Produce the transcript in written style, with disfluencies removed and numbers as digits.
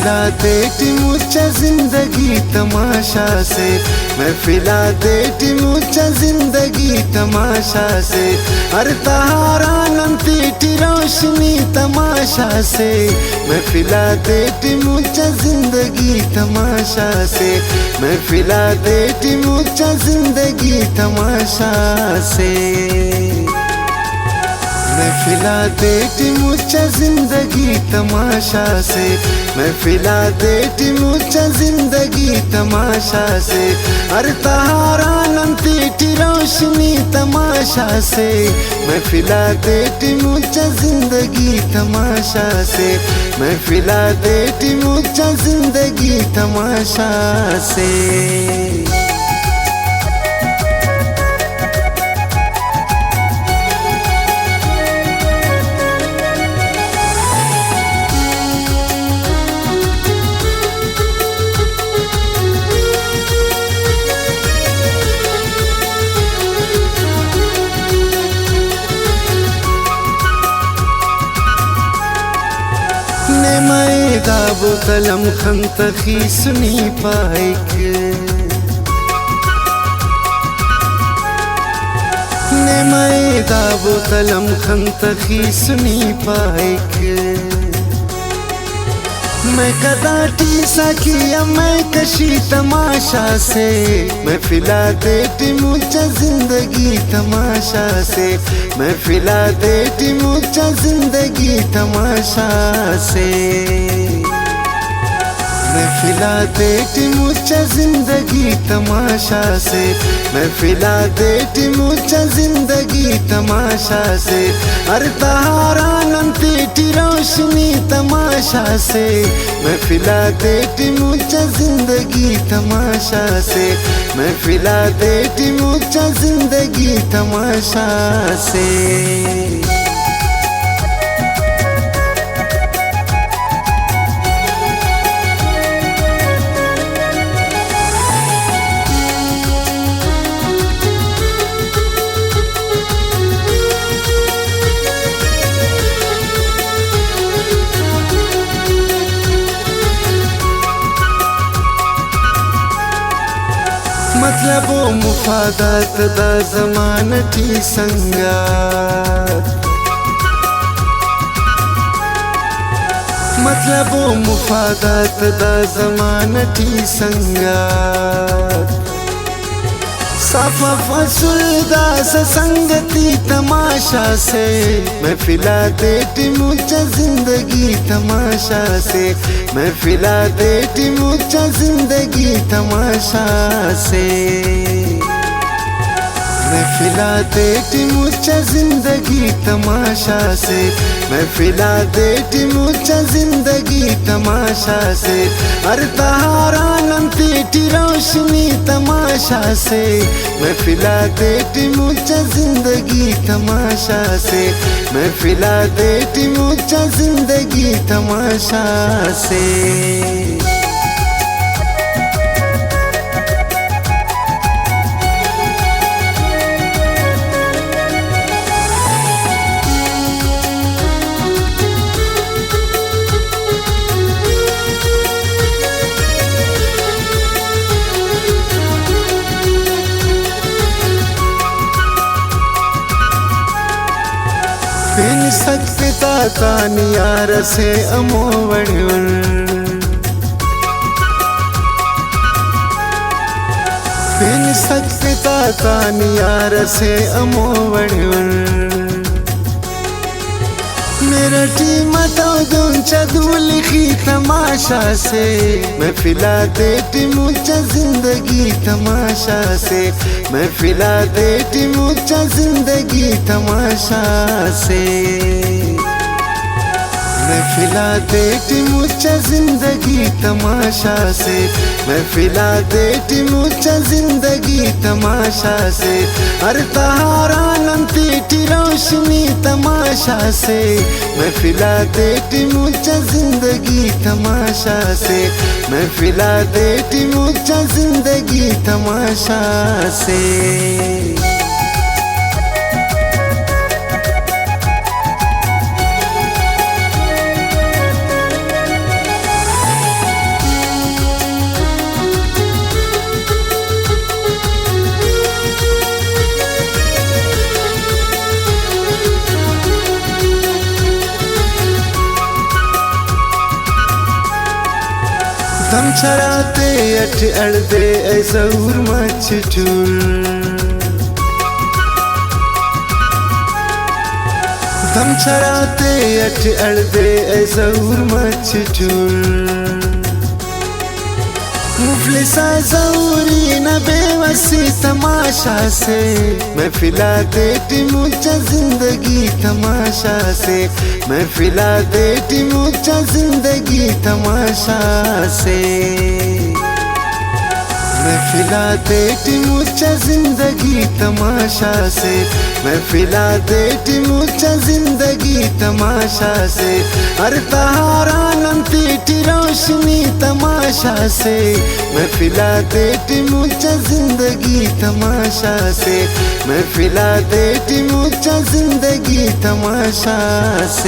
महफिला देती मुझे जिंदगी तमाशा से, महफिला देती मुझे जिंदगी तमाशा से, हर तहारा नंती रोशनी तमाशा से, महफिला देती मुझे जिंदगी तमाशा से, महफिला देती मुझे जिंदगी तमाशा से, महफिला देती मुझे जिंदगी तमाशा से, महफिला देती मुझे जिंदगी तमाशा से, हर तहारा नंती रोशनी तमाशा से, महफिला देती मुझे जिंदगी तमाशा से, महफिला देती मुझे जिंदगी तमाशा से। मैं दाबो कलम खंतखी सुनी पाइक ने मैं दाबो कलम खंतखी सुनी पाइक मैं कदाटी सकिया मैं कशी तमाशा से, महफिला देती मुझे जिंदगी तमाशा से, महफिला देती मुझे जिंदगी तमाशा से, महफिला देती मुझे जिंदगी तमाशा से, महफिला देती मुझे जिंदगी तमाशा से, हर तहारा नंती रोशनी तमाशा से, महफिला देती मुझे जिंदगी तमाशा से, महफिला देती मुझे जिंदगी तमाशा से। मतलब वो मुफादात दा ज़मानती संगात, मतलब वो मुफादात दा ज़मानती संगात, साफा फसुलदा संगती तमाशा से, महफिला देती मुझे जिंदगी तमाशा से, महफिला देती मुझे जिंदगी तमाशा से, महफिला देती मुझे जिंदगी तमाशा से, महफिला देती मुझे जिंदगी तमाशा से, हर तहारा नंती रोशनी तमाशा से, महफिला देती मुझे जिंदगी तमाशा से, महफिला देती मुझे जिंदगी तमाशा से। बिन सकता तानियार से अमोवड़ुर, बिन सकता तानियार से अमोवड़ुर, मेरा टीम तो दून चदूल की तमाशा से, महफिला देती मुझे जिंदगी तमाशा से, महफिला देती मुझे जिंदगी तमाशा से, महफिला देती मुझे जिंदगी तमाशा से, महफिला देती मुझे जिंदगी तमाशा से, हर तहारा नंती रोशनी तमाशा से, महफिला देती मुझे जिंदगी तमाशा से, महफिला देती मुझे जिंदगी तमाशा से। छराते अठ अड़दे ऐसौर मच ठूर दम छराते अठ अड़दे ऐसौर मच ठूर मुफलिसा ज़ौरी न बेवसी तमाशा से महफिला देती मुझे जिंदगी तमाशा से महफिला देती मुझे जिंदगी तमाशा से महफिला देती मुझे जिंदगी तमाशा से महफिला देती मुझे जिंदगी तमाशा से हर तहारा नंती रोशनी तमाशा से महफिला देती मुझे जिंदगी तमाशा से महफिला देती मुझे जिंदगी तमाशा से।